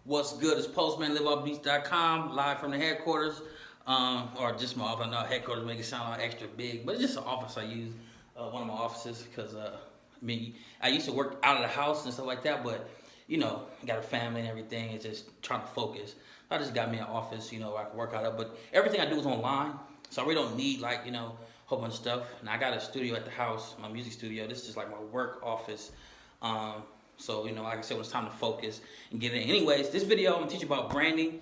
What's good? It's Postman, Liveoffbeats.com, live from the headquarters, or just my office. I know headquarters make it sound like extra big, but it's just an office I use, one of my offices, because I used to work out of the house and stuff like that, but I got a family and everything. It's just trying to focus. I just got me an office, where I can work out of, but everything I do is online, so I really don't need a whole bunch of stuff. And I got a studio at the house, my music studio. This is just like my work office. So, like I said, when it's time to focus and get in. Anyways, this video, I'm going to teach you about branding,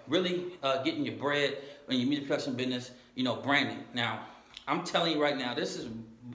really getting your bread in your music production business, branding. Now, I'm telling you right now, this is,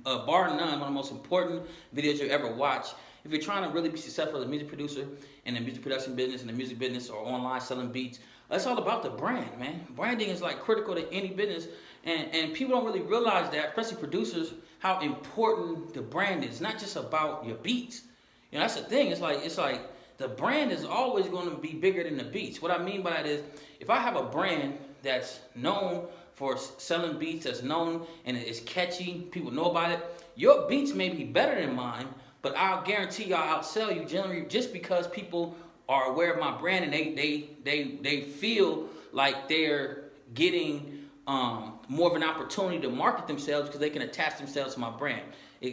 bar none, one of the most important videos you'll ever watch. If you're trying to really be successful as a music producer in the music production business, in the music business, or online selling beats, it's all about the brand, man. Branding is like critical to any business, and people don't really realize that, especially producers, how important the brand is. Not just about your beats. That's the thing. It's like the brand is always going to be bigger than the beats. What I mean by that is, if I have a brand that's known for selling beats, that's known and it's catchy, people know about it, your beats may be better than mine, but I'll guarantee you I'll outsell you generally just because people are aware of my brand and they feel like they're getting more of an opportunity to market themselves because they can attach themselves to my brand.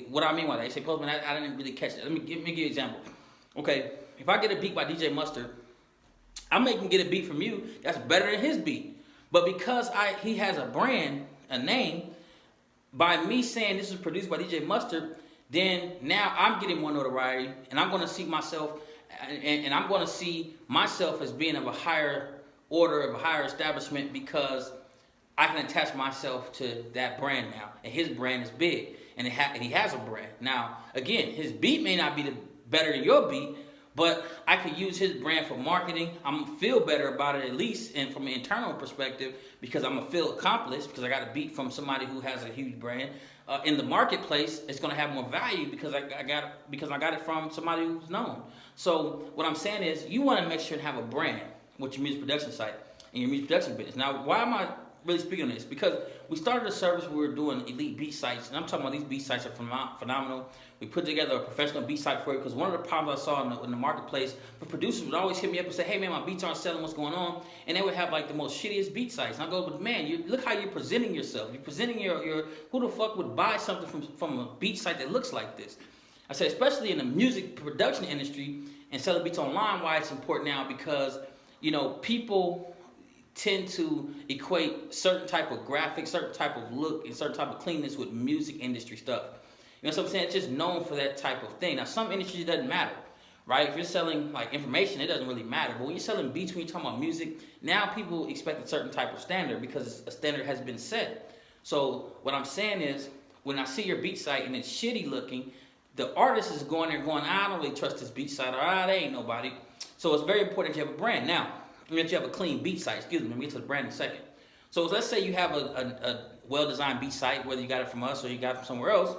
What I mean by that, you say, Postman, I didn't really catch that. Let me give you an example. Okay, if I get a beat by DJ Mustard, I may can get a beat from you that's better than his beat. But because he has a brand, a name, by me saying this is produced by DJ Mustard, then now I'm getting more notoriety, and I'm going to see myself, and I'm going to see myself as being of a higher order, of a higher establishment, because I can attach myself to that brand now, and his brand is big, and he has a brand. Now, again, his beat may not be better than your beat, but I could use his brand for marketing. I'm gonna feel better about it, at least, and from an internal perspective, because I'm gonna feel accomplished because I got a beat from somebody who has a huge brand. In the marketplace, it's gonna have more value because I got it from somebody who's known. So what I'm saying is, you want to make sure to have a brand with your music production site and your music production business. Now, why am I really speaking on this? Because we started a service where we were doing elite beat sites, and I'm talking about these beat sites are phenomenal. We put together a professional beat site for you because one of the problems I saw in the marketplace, the producers would always hit me up and say, hey man, my beats aren't selling, what's going on? And they would have like the most shittiest beat sites. And I go, but man, look how you're presenting yourself. You're presenting your who the fuck would buy something from a beat site that looks like this? I said, especially in the music production industry and selling beats online, why it's important now, because people tend to equate certain type of graphics, certain type of look, and certain type of cleanness with music industry stuff. What I'm saying? It's just known for that type of thing. Now, some industries, it doesn't matter, right? If you're selling like information, it doesn't really matter. But when you're selling beats, when you're talking about music, now people expect a certain type of standard because a standard has been set. So what I'm saying is, when I see your beat site and it's shitty looking, the artist is going there going, I don't really trust this beat site, or they ain't nobody. So it's very important that you have a brand. Now, that you have a clean beat site. Excuse me, we'll get to the brand in a second. So let's say you have a well-designed beat site, whether you got it from us or you got it from somewhere else.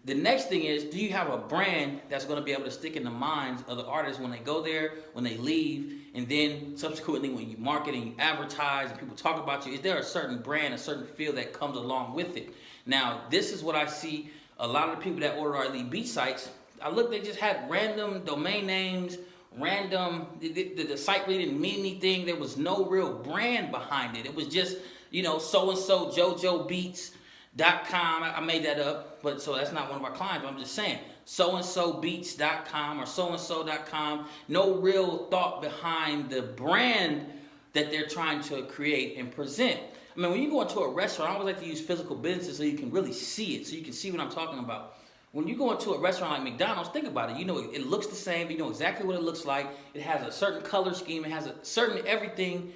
The next thing is, do you have a brand that's going to be able to stick in the minds of the artists when they go there, when they leave, and then subsequently when you market and you advertise and people talk about you? Is there a certain brand, a certain feel that comes along with it? Now, this is what I see a lot of the people that order our elite beat sites. They just had random domain names, the site really didn't mean anything. There was no real brand behind it. It was just, so-and-so JoJoBeats.com. I made that up, but so that's not one of our clients, but I'm just saying, so-and-so beats.com or so-and-so.com. No real thought behind the brand that they're trying to create and present. I mean, when you go into a restaurant, I always like to use physical businesses so you can really see it, so you can see what I'm talking about. When you go into a restaurant like McDonald's, think about it. It looks the same. You know exactly what it looks like. It has a certain color scheme. It has a certain everything,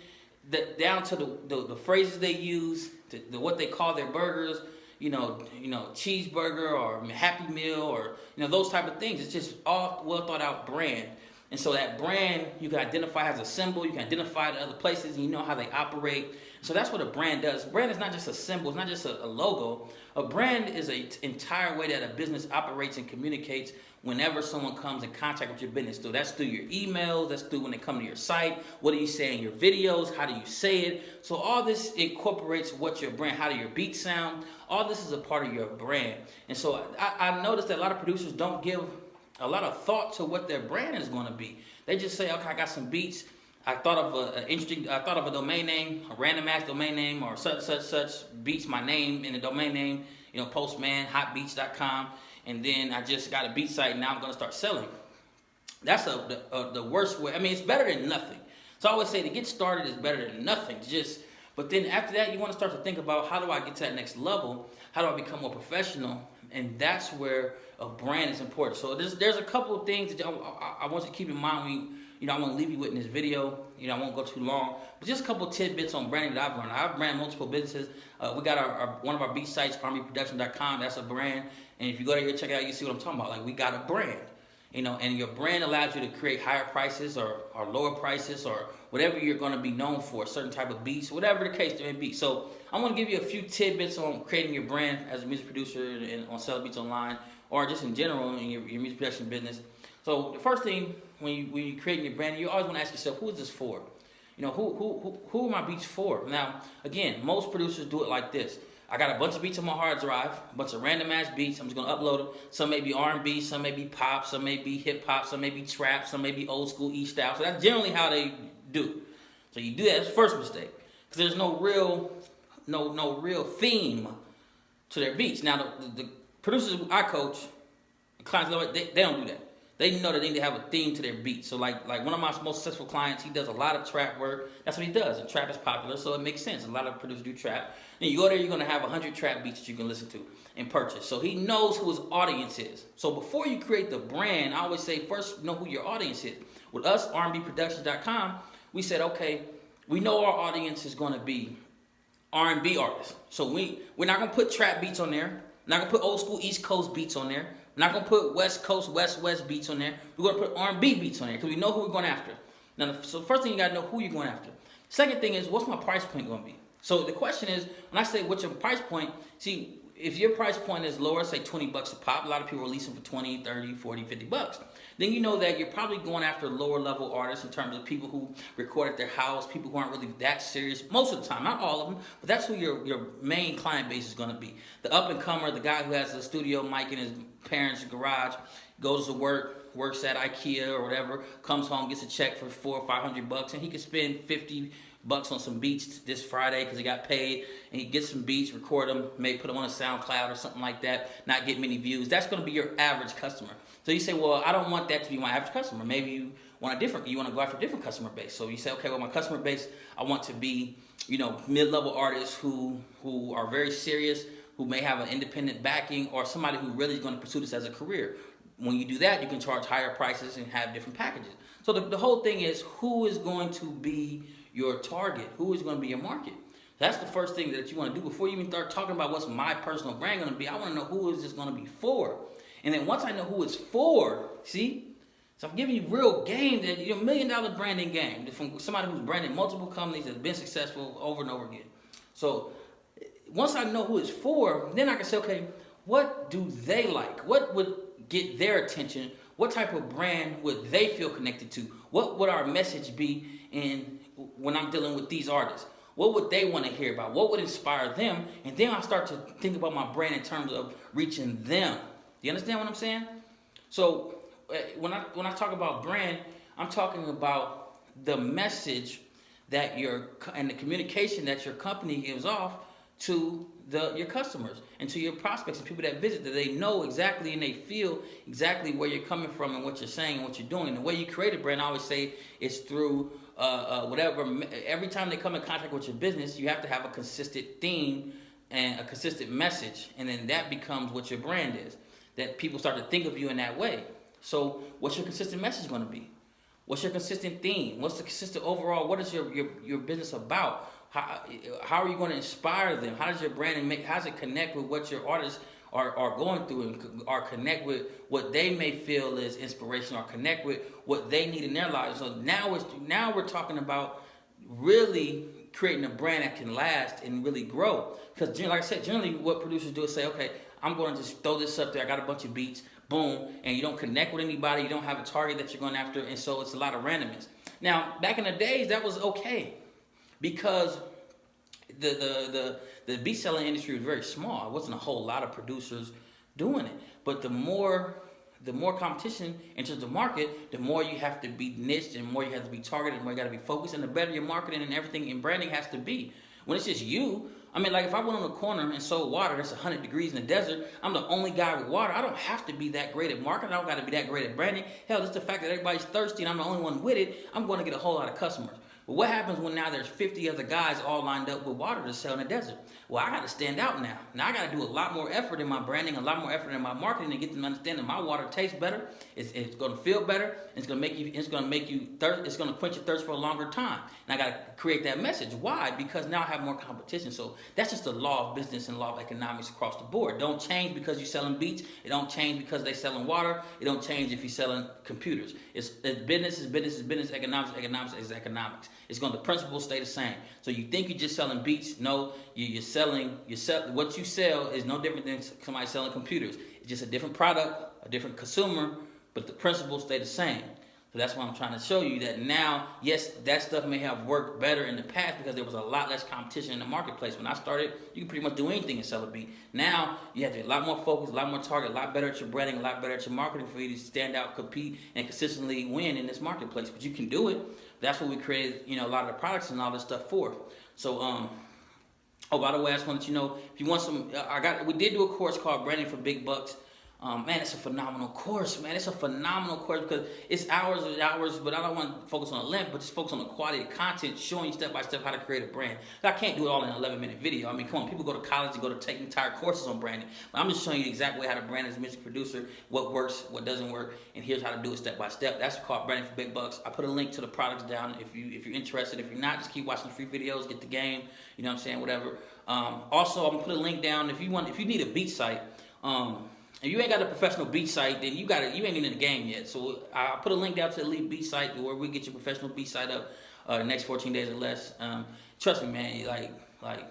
down to the phrases they use, to what they call their burgers. Cheeseburger or Happy Meal or those type of things. It's just all well thought out brand. And so that brand you can identify as a symbol. You can identify it in other places, and you know how they operate. So that's what a brand does. A brand is not just a symbol. It's not just a logo. A brand is an entire way that a business operates and communicates whenever someone comes in contact with your business. So that's through your emails. That's through when they come to your site. What do you say in your videos? How do you say it? So all this incorporates what your brand, how do your beats sound? All this is a part of your brand. And so I noticed that a lot of producers don't give a lot of thought to what their brand is going to be. They just say, okay, I got some beats. I thought of a domain name, a random ass domain name, or such beats my name in the domain name, Postman, hotbeats.com, and then I just got a beat site and now I'm gonna start selling. That's the worst way. I mean, it's better than nothing. So I always say to get started is better than nothing. But then after that, you want to start to think about, how do I get to that next level? How do I become more professional? And that's where a brand is important. So there's a couple of things that I want you to keep in mind when I want to leave you with in this video. I won't go too long, but just a couple of tidbits on branding that I've learned. I've ran multiple businesses. We got one of our beat sites, armyproduction.com. That's a brand. And if you go there, check it out, you see what I'm talking about. Like, we got a brand, and your brand allows you to create higher prices or lower prices or whatever you're going to be known for, a certain type of beats, whatever the case may be. So I'm going to give you a few tidbits on creating your brand as a music producer and on selling beats online, or just in general in your music production business. So the first thing, when you're creating your brand, you always want to ask yourself, who is this for? Who are my beats for? Now, again, most producers do it like this. I got a bunch of beats on my hard drive, a bunch of random ass beats. I'm just gonna upload them. Some may be R&B, some may be pop, some may be hip hop, some may be trap, some may be old school E style. So that's generally how they do. So you do that. That's the first mistake, because there's no real theme to their beats. Now the producers I coach, the clients, they don't do that. They know that they need to have a theme to their beats. So like one of my most successful clients, he does a lot of trap work. That's what he does. And trap is popular, so it makes sense. A lot of producers do trap. And you go there, you're going to have 100 trap beats that you can listen to and purchase. So he knows who his audience is. So before you create the brand, I always say first know who your audience is. With us, rnbproductions.com, we said, okay, we know our audience is going to be R&B artists. So we're not going to put trap beats on there. We're not going to put old school East Coast beats on there. We're not going to put West Coast, West beats on there. We're going to put R&B beats on there because we know who we're going after. Now, so first thing, you got to know who you're going after. Second thing is, what's my price point going to be? So the question is, when I say what's your price point, see, if your price point is lower, say $20 a pop, a lot of people release them for 20, 30, 40, 50 bucks. Then you know that you're probably going after lower level artists in terms of people who record at their house, people who aren't really that serious most of the time, not all of them, but that's who your main client base is going to be. The up and comer, the guy who has a studio mic in his parents' garage, goes to work, works at IKEA or whatever, comes home, gets a check for $400 or $500, and he can spend $50 on some beats this Friday because he got paid, and he gets some beats, record them, maybe put them on a SoundCloud or something like that, not get many views. That's going to be your average customer. So you say, well, I don't want that to be my average customer. Maybe you want to go after a different customer base. So you say, okay, well, my customer base, I want to be, mid-level artists who are very serious, who may have an independent backing, or somebody who really is going to pursue this as a career. When you do that, you can charge higher prices and have different packages. So the whole thing is, who is going to be your target? Who is going to be your market? That's the first thing that you want to do before you even start talking about what's my personal brand going to be. I want to know who is this going to be for. And then once I know who it's for, see? So I'm giving you real game, that $1 million branding game from somebody who's branded multiple companies, that's been successful over and over again. So once I know who it's for, then I can say, okay, what do they like? What would get their attention? What type of brand would they feel connected to? What would our message be when I'm dealing with these artists? What would they want to hear about? What would inspire them? And then I start to think about my brand in terms of reaching them. Do you understand what I'm saying? So when I talk about brand, I'm talking about the message that and the communication that your company gives off to your customers and to your prospects and people that visit, that they know exactly and they feel exactly where you're coming from and what you're saying and what you're doing. And the way you create a brand, I always say, is through whatever. Every time they come in contact with your business, you have to have a consistent theme and a consistent message, and then that becomes what your brand is. That people start to think of you in that way. So what's your consistent message going to be? What's your consistent theme? What's the consistent overall? What is your business about? How are you going to inspire them? How does your branding how does it connect with what your artists are going through, or connect with what they may feel is inspiration, or connect with what they need in their lives? So now we're talking about really creating a brand that can last and really grow. Because like I said, generally what producers do is say, okay, I'm going to just throw this up there. I got a bunch of beats, boom, and you don't connect with anybody. You don't have a target that you're going after, and so it's a lot of randomness. Now, back in the days, that was okay, because the beat selling industry was very small. It wasn't a whole lot of producers doing it. But the more the more competition enters the market, the more you have to be niched and more you have to be targeted, and more you got to be focused, and the better your marketing and everything and branding has to be. When it's just you, I mean, like if I went on the corner and sold water that's 100 degrees in the desert, I'm the only guy with water. I don't have to be that great at marketing. I don't got to be that great at branding. Hell, just the fact that everybody's thirsty and I'm the only one with it, I'm going to get a whole lot of customers. But what happens when now there's 50 other guys all lined up with water to sell in the desert? Well, I got to stand out now. Now I got to do a lot more effort in my branding, a lot more effort in my marketing to get them to understand that my water tastes better. It's going to feel better. It's going to make you. It's going to make you thirst. It's going to quench your thirst for a longer time. And I got to create that message. Why? Because now I have more competition. So that's just the law of business and law of economics across the board. Don't change because you're selling beats. It don't change because they're selling water. It don't change if you're selling computers. It's business is business is business. Economics is economics. It's going to, the principles stay the same. So you think you're just selling beats? No, you're selling. What you sell is no different than somebody selling computers. It's just a different product, a different consumer, but the principles stay the same. So that's why I'm trying to show you that now, yes, that stuff may have worked better in the past because there was a lot less competition in the marketplace. When I started, you could pretty much do anything and sell a beat. Now, you have to be a lot more focused, a lot more target, a lot better at your branding, a lot better at your marketing for you to stand out, compete, and consistently win in this marketplace. But you can do it. That's what we created, a lot of the products and all this stuff for. So, oh, by the way, I just wanted to know, if you want some, we did do a course called Branding for Big Bucks. Man, it's a phenomenal course, man. It's a phenomenal course because it's hours and hours, but I don't want to focus on the length, but just focus on the quality of content, showing you step by step how to create a brand. I can't do it all in an 11-minute video. I mean, come on, people go to college and go to take entire courses on branding. But I'm just showing you the exact way how to brand as a music producer, what works, what doesn't work, and here's how to do it step by step. That's called Branding for Big Bucks. I put a link to the products down if you're interested. If you're not, just keep watching the free videos, get the game, you know what I'm saying, whatever. Also, I'm gonna put a link down if you need a beat site. If you ain't got a professional beat site, then you ain't even in the game yet. So I'll put a link down to the Elite Beat site where we get your professional beat site up the next 14 days or less. Trust me, man. Like,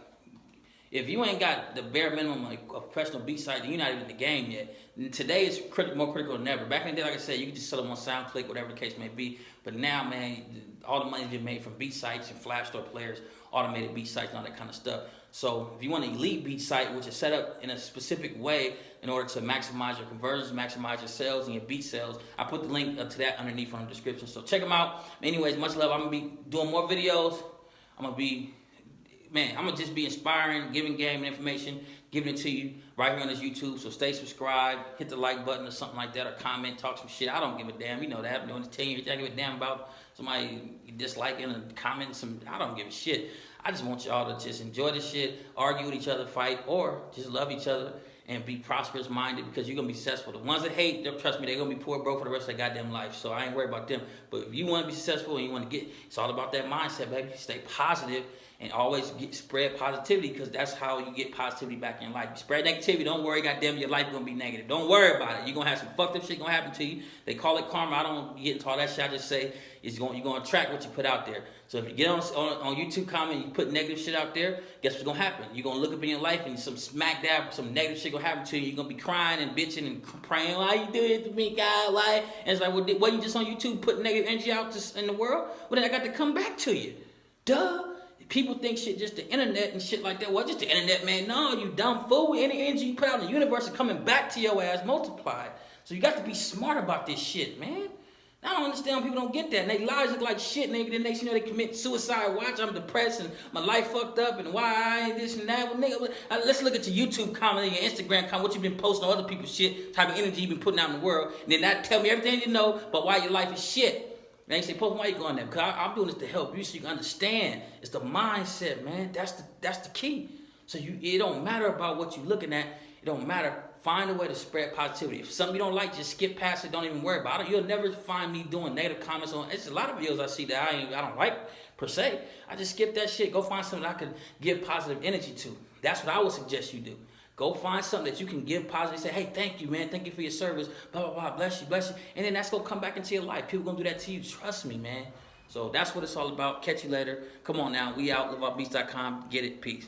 if you ain't got the bare minimum like a professional beat site, then you're not even in the game yet. And today is more critical than ever. Back in the day, like I said, you could just sell them on SoundClick, whatever the case may be. But now, man, all the money's been made from beat sites and Flash Store players, automated beat sites, and all that kind of stuff. So if you want an elite beat site, which is set up in a specific way in order to maximize your conversions, maximize your sales and your beat sales, I put the link to that underneath on the description. So check them out. Anyways, much love. I'm going to be doing more videos. I'm going to just be inspiring, giving game and information, giving it to you right here on this YouTube. So stay subscribed, hit the like button or something like that, or comment, talk some shit. I don't give a damn. You know that. I've been doing this 10 years. I give a damn about somebody disliking and commenting some. I don't give a shit. I just want y'all to just enjoy this shit, argue with each other, fight, or just love each other and be prosperous minded because you're going to be successful. The ones that hate, trust me, they're going to be poor broke for the rest of their goddamn life. So I ain't worried about them. But if you want to be successful and you want to get, it's all about that mindset, baby. Stay positive and always spread positivity because that's how you get positivity back in life. You spread negativity, don't worry, goddamn, your life going to be negative. Don't worry about it. You're going to have some fucked up shit going to happen to you. They call it karma. I don't get into all that shit. I just say you're going to attract what you put out there. So if you get on YouTube comment and you put negative shit out there, guess what's going to happen? You're going to look up in your life and some smack dab, some negative shit going to happen to you. You're going to be crying and bitching and praying, why you do it to me, God? Why? And it's like, well, wasn't you just on YouTube putting negative energy out in the world? Well, then I got to come back to you. Duh. People think shit just the internet and shit like that. Well, just the internet, man. No, you dumb fool. Any energy you put out in the universe is coming back to your ass multiplied. So you got to be smart about this shit, man. I don't understand when people don't get that. And their lives look like shit. And the next thing you know, they commit suicide. Watch, I'm depressed and my life fucked up and why I ain't this and that. Well, nigga, let's look at your YouTube comment, your Instagram comment, what you've been posting on other people's shit, type of energy you've been putting out in the world. And then that tell me everything you know about why your life is shit. Man, you say, Post, why you going there? Because I'm doing this to help you so you can understand. It's the mindset, man. That's the key. So it don't matter about what you're looking at. It don't matter. Find a way to spread positivity. If something you don't like, just skip past it. Don't even worry about it. You'll never find me doing negative comments on. It's a lot of videos I see that I don't like per se. I just skip that shit. Go find something I can give positive energy to. That's what I would suggest you do. Go find something that you can give positive. Say, hey, thank you, man. Thank you for your service. Blah, blah, blah. Bless you, bless you. And then that's going to come back into your life. People going to do that to you. Trust me, man. So that's what it's all about. Catch you later. Come on now. We out. Liveoffbeats.com. Get it. Peace.